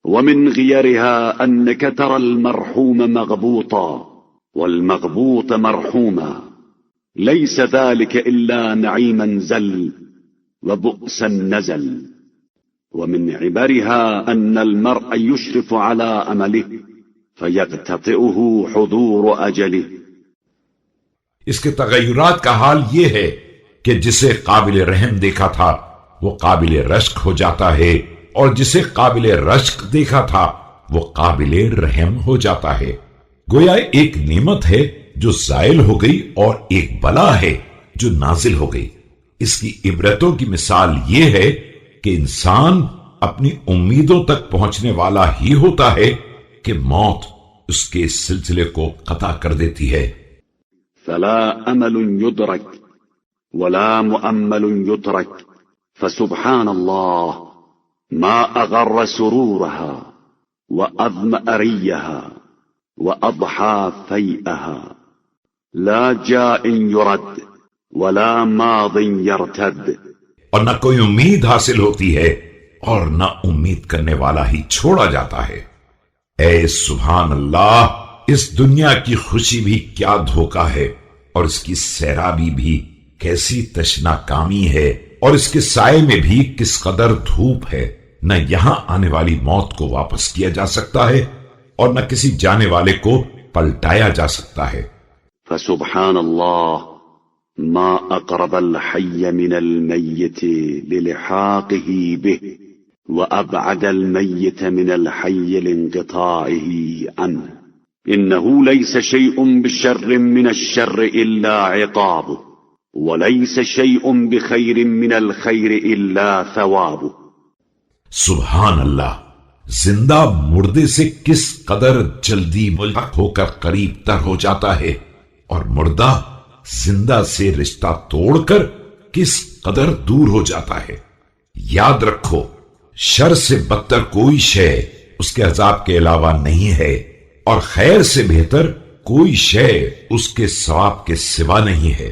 ومن غيرها أنك ترى المرحوم مغبوطا والمغبوط مرحوما، ليس ذلك إلا نعيما زل وبؤسا نزل. ومن عبرها أن المرء يشرف على أمله فيقتطعه حضور أجله. اس کے تغیرات کا حال یہ ہے کہ جسے قابل رحم دیکھا تھا وہ قابل رشک ہو جاتا ہے، اور جسے قابل رشک دیکھا تھا وہ قابل رحم ہو جاتا ہے. گویا ایک نعمت ہے جو زائل ہو گئی اور ایک بلا ہے جو نازل ہو گئی. اس کی عبرتوں کی مثال یہ ہے کہ انسان اپنی امیدوں تک پہنچنے والا ہی ہوتا ہے کہ موت اس کے سلسلے کو قطع کر دیتی ہے. فلا أمل يدرك ولا مؤمل يترك، فسبحان الله ما أغر سرورها وأظمأ ريها وأضحى فيئها، لا جاء يرد ولا ماض يرتد. اور نہ کوئی امید حاصل ہوتی ہے اور نہ امید کرنے والا ہی چھوڑا جاتا ہے. اے سبحان اللہ، اس دنیا کی خوشی بھی کیا دھوکہ ہے، اور اس کی سیرابی بھی کیسی تشنا کامی ہے، اور اس کے سائے میں بھی کس قدر دھوپ ہے. نہ یہاں آنے والی موت کو واپس کیا جا سکتا ہے اور نہ کسی جانے والے کو پلٹایا جا سکتا ہے. فسبحان اللہ ما اقرب الحي من الميت للحاقه به وابعد الميت من الحي لانقطاعه عنه. انه ليس شيء بشر من الشر الا عقابه، وليس شيء بخير من الخير الا ثوابه. سبحان اللہ، زندہ مردے سے کس قدر جلدی ملحق ہو کر قریب تر ہو جاتا ہے، اور مردہ زندہ سے رشتہ توڑ کر کس قدر دور ہو جاتا ہے. یاد رکھو، شر سے بدتر کوئی شے اس کے عذاب کے علاوہ نہیں ہے، اور خیر سے بہتر کوئی شے اس کے ثواب کے سوا نہیں ہے.